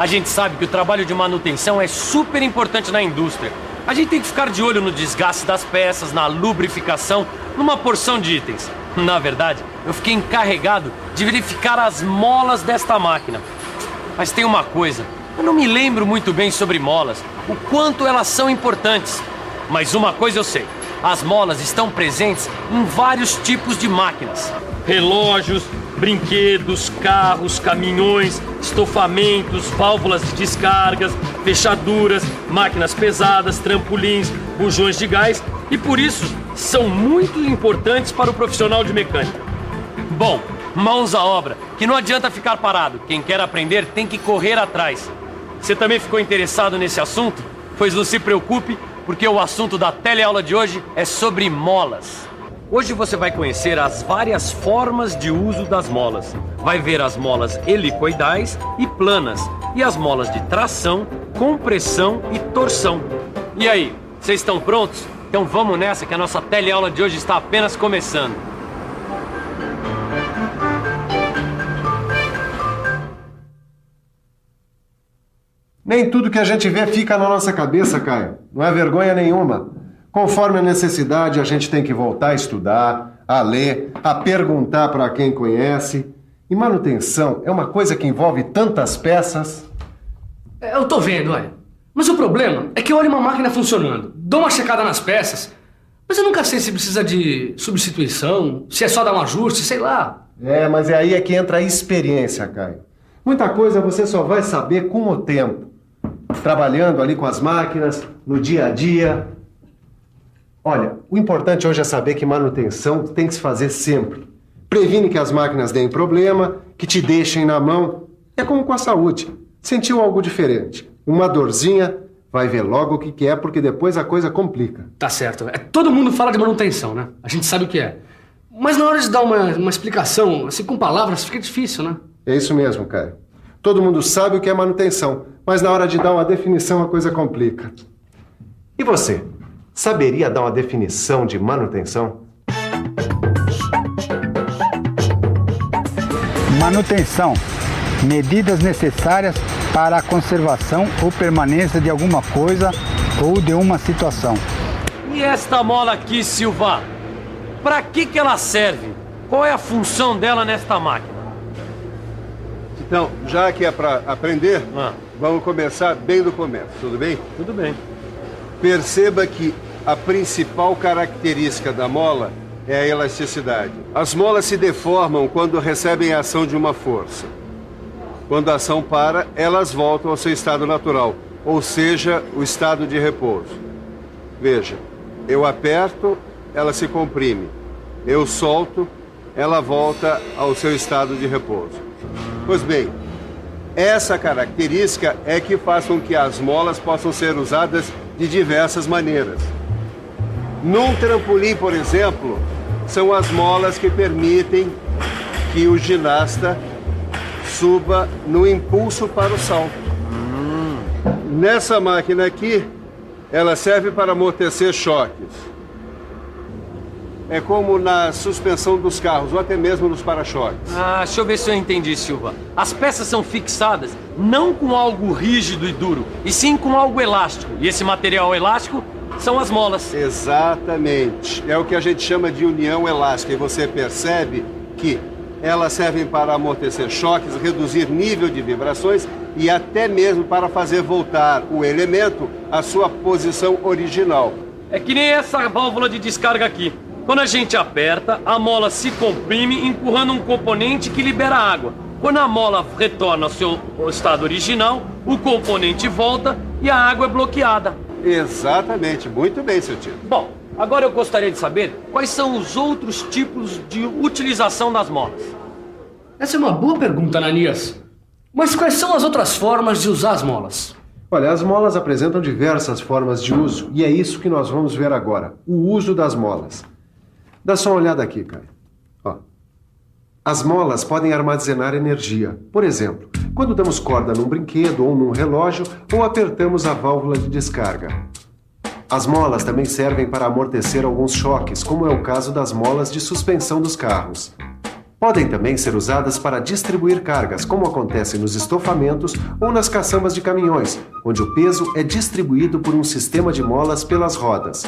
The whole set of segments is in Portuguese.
A gente sabe que o trabalho de manutenção é super importante na indústria. A gente tem que ficar de olho no desgaste das peças, na lubrificação, numa porção de itens. Na verdade, eu fiquei encarregado de verificar as molas desta máquina. Mas tem uma coisa, eu não me lembro muito bem sobre molas, o quanto elas são importantes. Mas uma coisa eu sei, as molas estão presentes em vários tipos de máquinas. Relógios, brinquedos, carros, caminhões, estofamentos, válvulas de descargas, fechaduras, máquinas pesadas, trampolins, bujões de gás e por isso são muito importantes para o profissional de mecânica. Bom, mãos à obra, que não adianta ficar parado. Quem quer aprender tem que correr atrás. Você também ficou interessado nesse assunto? Pois não se preocupe, porque o assunto da teleaula de hoje é sobre molas. Hoje você vai conhecer as várias formas de uso das molas. Vai ver as molas helicoidais e planas, e as molas de tração, compressão e torção. E aí, vocês estão prontos? Então vamos nessa que a nossa teleaula de hoje está apenas começando. Nem tudo que a gente vê fica na nossa cabeça, Caio. Não é vergonha nenhuma. Conforme a necessidade, a gente tem que voltar a estudar, a ler, a perguntar para quem conhece. E manutenção é uma coisa que envolve tantas peças. Eu tô vendo, olha. Mas o problema é que eu olho uma máquina funcionando, dou uma checada nas peças, mas eu nunca sei se precisa de substituição, se é só dar um ajuste, sei lá. Mas é aí que entra a experiência, Caio. Muita coisa você só vai saber com o tempo. Trabalhando ali com as máquinas, no dia a dia. Olha, o importante hoje é saber que manutenção tem que se fazer sempre. Previne que as máquinas deem problema, que te deixem na mão. É como com a saúde. Sentiu algo diferente, uma dorzinha, vai ver logo o que é, porque depois a coisa complica. Tá certo. Todo mundo fala de manutenção, né? A gente sabe o que é. Mas na hora de dar uma explicação, assim, com palavras, fica difícil, né? É isso mesmo, Caio. Todo mundo sabe o que é manutenção, mas na hora de dar uma definição a coisa complica. E você? Saberia dar uma definição de manutenção? Manutenção. Medidas necessárias para a conservação ou permanência de alguma coisa ou de uma situação. E esta mola aqui, Silva? Para que ela serve? Qual é a função dela nesta máquina? Então, já que é para aprender, vamos começar bem do começo, tudo bem? Tudo bem. Perceba que a principal característica da mola é a elasticidade. As molas se deformam quando recebem a ação de uma força. Quando a ação para, elas voltam ao seu estado natural, ou seja, o estado de repouso. Veja, eu aperto, ela se comprime. Eu solto, ela volta ao seu estado de repouso. Pois bem, essa característica é que faz com que as molas possam ser usadas de diversas maneiras. Num trampolim, por exemplo, são as molas que permitem que o ginasta suba no impulso para o salto. Nessa máquina aqui, ela serve para amortecer choques. É como na suspensão dos carros, ou até mesmo nos para-choques. Deixa eu ver se eu entendi, Silva. As peças são fixadas não com algo rígido e duro, e sim com algo elástico. E esse material elástico são as molas. Exatamente. É o que a gente chama de união elástica. E você percebe que elas servem para amortecer choques, reduzir nível de vibrações e até mesmo para fazer voltar o elemento à sua posição original. É que nem essa válvula de descarga aqui. Quando a gente aperta, a mola se comprime, empurrando um componente que libera água. Quando a mola retorna ao seu estado original, o componente volta e a água é bloqueada. Exatamente. Muito bem, seu tio. Bom, agora eu gostaria de saber quais são os outros tipos de utilização das molas. Essa é uma boa pergunta, Ananias. Mas quais são as outras formas de usar as molas? Olha, as molas apresentam diversas formas de uso e é isso que nós vamos ver agora, o uso das molas. Dá só uma olhada aqui, Caio. Ó. As molas podem armazenar energia. Por exemplo, quando damos corda num brinquedo ou num relógio ou apertamos a válvula de descarga. As molas também servem para amortecer alguns choques, como é o caso das molas de suspensão dos carros. Podem também ser usadas para distribuir cargas, como acontece nos estofamentos ou nas caçambas de caminhões, onde o peso é distribuído por um sistema de molas pelas rodas.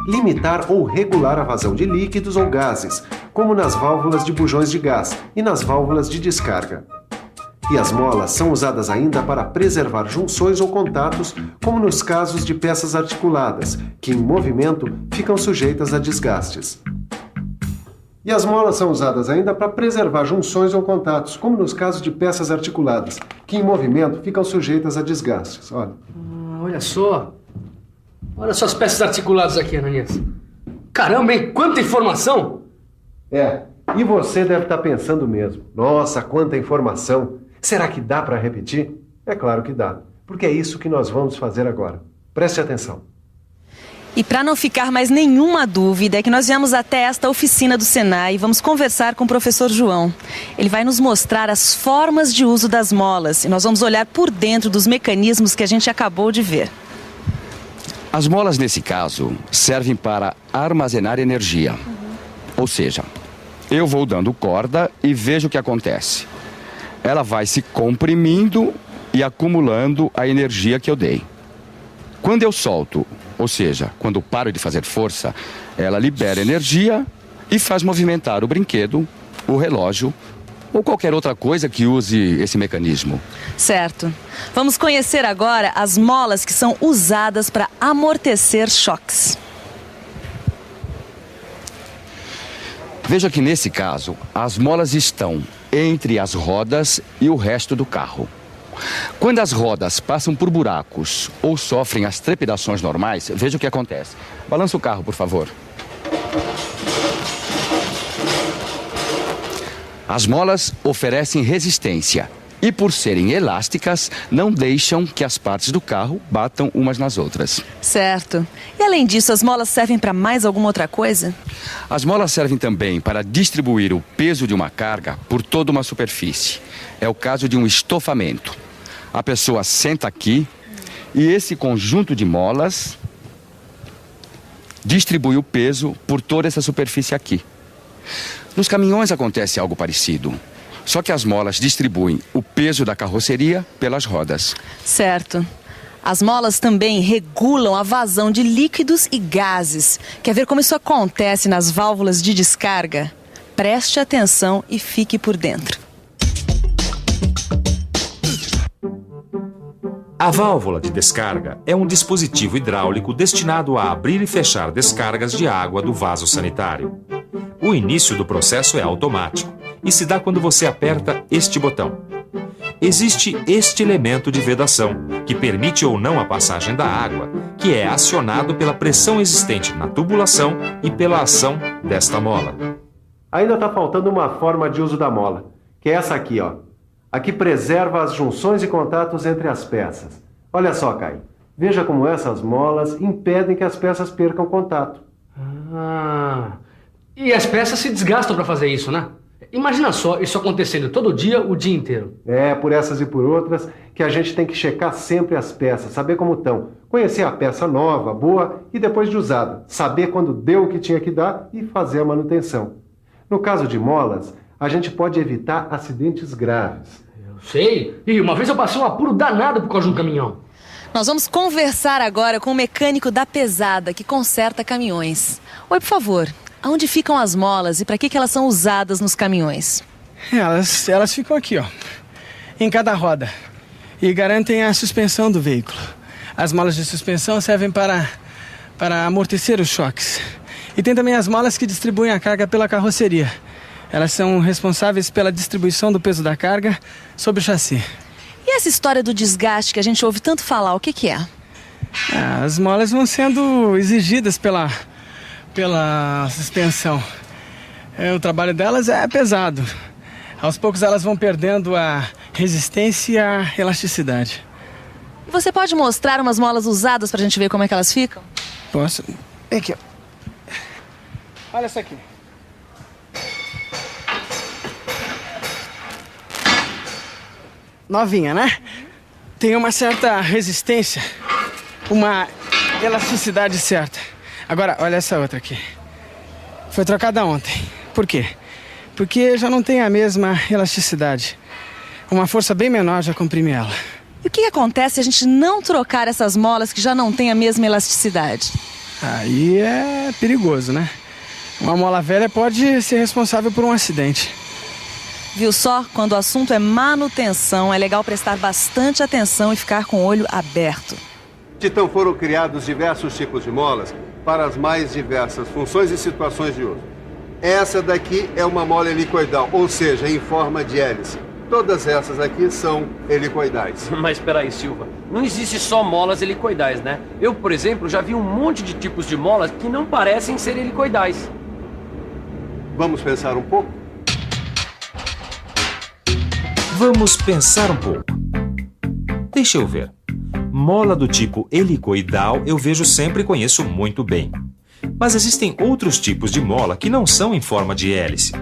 Limitar ou regular a vazão de líquidos ou gases, como nas válvulas de bujões de gás e nas válvulas de descarga. E as molas são usadas ainda para preservar junções ou contatos, como nos casos de peças articuladas, que em movimento ficam sujeitas a desgastes. E as molas são usadas ainda para preservar junções ou contatos, como nos casos de peças articuladas, que em movimento ficam sujeitas a desgastes. Olha. Olha só. Olha só as peças articuladas aqui, Ananias. Caramba, hein? Quanta informação! E você deve estar pensando mesmo. Nossa, quanta informação! Será que dá para repetir? É claro que dá, porque é isso que nós vamos fazer agora. Preste atenção. E para não ficar mais nenhuma dúvida, é que nós viemos até esta oficina do Senai e vamos conversar com o professor João. Ele vai nos mostrar as formas de uso das molas e nós vamos olhar por dentro dos mecanismos que a gente acabou de ver. As molas, nesse caso, servem para armazenar energia. Ou seja, eu vou dando corda e vejo o que acontece. Ela vai se comprimindo e acumulando a energia que eu dei. Quando eu solto, ou seja, quando paro de fazer força, ela libera energia e faz movimentar o brinquedo, o relógio ou qualquer outra coisa que use esse mecanismo. Certo. Vamos conhecer agora as molas que são usadas para amortecer choques. Veja que nesse caso, as molas estão entre as rodas e o resto do carro. Quando as rodas passam por buracos ou sofrem as trepidações normais, veja o que acontece. Balança o carro, por favor. As molas oferecem resistência e, por serem elásticas, não deixam que as partes do carro batam umas nas outras. Certo. E além disso, as molas servem para mais alguma outra coisa? As molas servem também para distribuir o peso de uma carga por toda uma superfície. É o caso de um estofamento. A pessoa senta aqui e esse conjunto de molas distribui o peso por toda essa superfície aqui. Nos caminhões acontece algo parecido. Só que as molas distribuem o peso da carroceria pelas rodas. Certo. As molas também regulam a vazão de líquidos e gases. Quer ver como isso acontece nas válvulas de descarga? Preste atenção e fique por dentro. A válvula de descarga é um dispositivo hidráulico destinado a abrir e fechar descargas de água do vaso sanitário. O início do processo é automático e se dá quando você aperta este botão. Existe este elemento de vedação, que permite ou não a passagem da água, que é acionado pela pressão existente na tubulação e pela ação desta mola. Ainda está faltando uma forma de uso da mola, que é essa aqui, ó. Aqui preserva as junções e contatos entre as peças. Olha só, Caio. Veja como essas molas impedem que as peças percam contato. E as peças se desgastam para fazer isso, né? Imagina só isso acontecendo todo dia, o dia inteiro. É, por essas e por outras, que a gente tem que checar sempre as peças, saber como estão. Conhecer a peça nova, boa e depois de usada. Saber quando deu o que tinha que dar e fazer a manutenção. No caso de molas, a gente pode evitar acidentes graves. Eu sei. E uma vez eu passei um apuro danado por causa de um caminhão. Nós vamos conversar agora com o mecânico da Pesada, que conserta caminhões. Oi, por favor. Aonde ficam as molas e para que elas são usadas nos caminhões? Elas ficam aqui, ó, em cada roda, e garantem a suspensão do veículo. As molas de suspensão servem para amortecer os choques. E tem também as molas que distribuem a carga pela carroceria. Elas são responsáveis pela distribuição do peso da carga sobre o chassi. E essa história do desgaste que a gente ouve tanto falar, o que é? As molas vão sendo exigidas pela suspensão. O trabalho delas é pesado. Aos poucos elas vão perdendo a resistência e a elasticidade. Você pode mostrar umas molas usadas pra gente ver como é que elas ficam? Posso? Aqui, ó. Olha essa aqui. Novinha, né? Tem uma certa resistência, uma elasticidade certa. Agora, olha essa outra aqui. Foi trocada ontem. Por quê? porque já não tem a mesma elasticidade. Uma força bem menor já comprime ela. E o que acontece se a gente não trocar essas molas que já não têm a mesma elasticidade? Aí é perigoso, né? Uma mola velha pode ser responsável por um acidente. Viu só? Quando o assunto é manutenção, é legal prestar bastante atenção e ficar com o olho aberto. Então foram criados diversos tipos de molas para as mais diversas funções e situações de uso. Essa daqui é uma mola helicoidal, ou seja, em forma de hélice. Todas essas aqui são helicoidais. Mas peraí, Silva, não existe só molas helicoidais, né? Eu, por exemplo, já vi um monte de tipos de molas que não parecem ser helicoidais. Vamos pensar um pouco? Vamos pensar um pouco. Deixa eu ver. Mola do tipo helicoidal eu vejo sempre e conheço muito bem. Mas existem outros tipos de mola que não são em forma de hélice.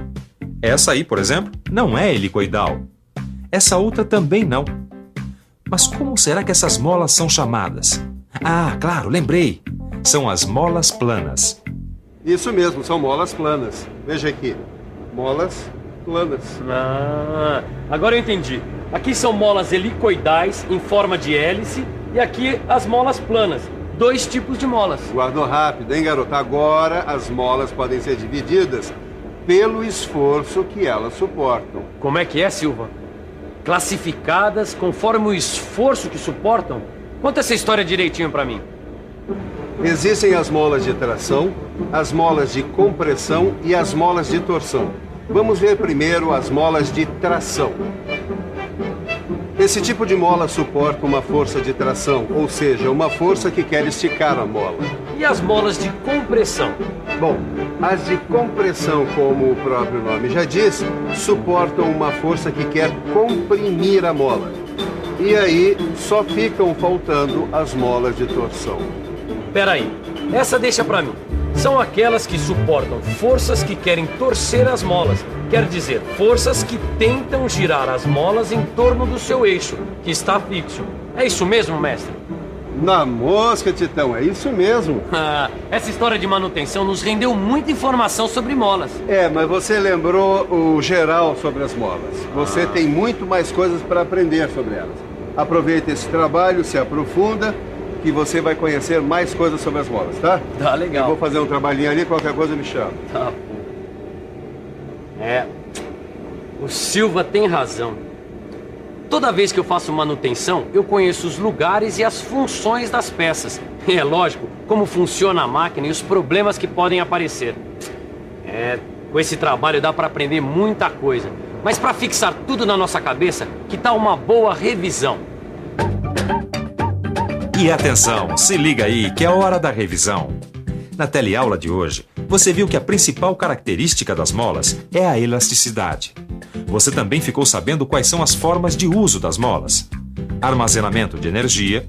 Essa aí, por exemplo, não é helicoidal. Essa outra também não. Mas como será que essas molas são chamadas? Ah, claro, lembrei. São as molas planas. Isso mesmo, são molas planas. Veja aqui. Molas planas. Ah, agora eu entendi. Aqui são molas helicoidais em forma de hélice e aqui as molas planas. 2 tipos de molas. Guardou rápido, hein, garoto? Agora as molas podem ser divididas pelo esforço que elas suportam. Como é que é, Silva? Classificadas conforme o esforço que suportam? Conta essa história direitinho pra mim. Existem as molas de tração, as molas de compressão e as molas de torção. Vamos ver primeiro as molas de tração. Esse tipo de mola suporta uma força de tração, ou seja, uma força que quer esticar a mola. E as molas de compressão? Bom, as de compressão, como o próprio nome já diz, suportam uma força que quer comprimir a mola. E aí só ficam faltando as molas de torção. Peraí, essa deixa pra mim. São aquelas que suportam forças que querem torcer as molas. Quer dizer, forças que tentam girar as molas em torno do seu eixo, que está fixo. É isso mesmo, mestre? Na mosca, Titão, é isso mesmo. Essa história de manutenção nos rendeu muita informação sobre molas. É, mas você lembrou o geral sobre as molas. Você tem muito mais coisas para aprender sobre elas. Aproveita esse trabalho, se aprofunda, que você vai conhecer mais coisas sobre as molas, tá? Tá, legal. Eu vou fazer um trabalhinho ali, qualquer coisa me chama. Tá, o Silva tem razão. Toda vez que eu faço manutenção, eu conheço os lugares e as funções das peças. E é lógico, como funciona a máquina e os problemas que podem aparecer. Com esse trabalho dá para aprender muita coisa. Mas para fixar tudo na nossa cabeça, que tal uma boa revisão? E atenção, se liga aí que é hora da revisão. Na teleaula de hoje, você viu que a principal característica das molas é a elasticidade. Você também ficou sabendo quais são as formas de uso das molas: armazenamento de energia,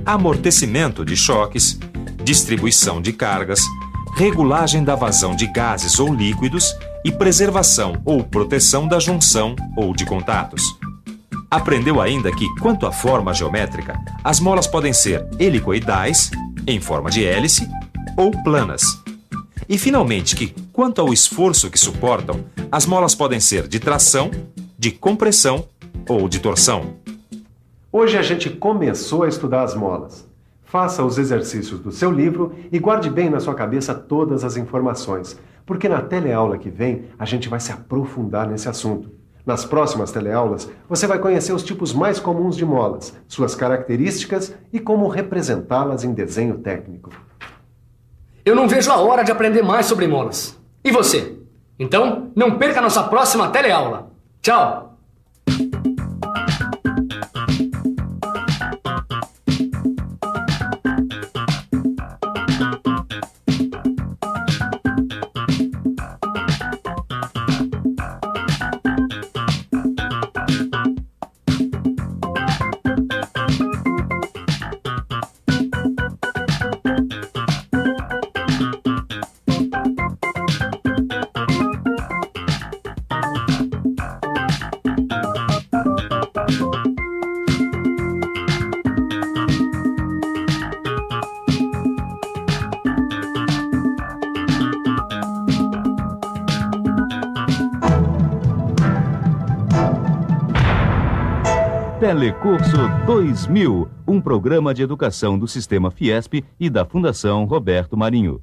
amortecimento de choques, distribuição de cargas, regulagem da vazão de gases ou líquidos e preservação ou proteção da junção ou de contatos. Aprendeu ainda que, quanto à forma geométrica, as molas podem ser helicoidais, em forma de hélice, ou planas. E, finalmente, que, quanto ao esforço que suportam, as molas podem ser de tração, de compressão ou de torção. Hoje a gente começou a estudar as molas. Faça os exercícios do seu livro e guarde bem na sua cabeça todas as informações, porque na teleaula que vem a gente vai se aprofundar nesse assunto. Nas próximas teleaulas, você vai conhecer os tipos mais comuns de molas, suas características e como representá-las em desenho técnico. Eu não vejo a hora de aprender mais sobre molas. E você? Então, não perca a nossa próxima teleaula. Tchau! Telecurso 2000, um programa de educação do Sistema Fiesp e da Fundação Roberto Marinho.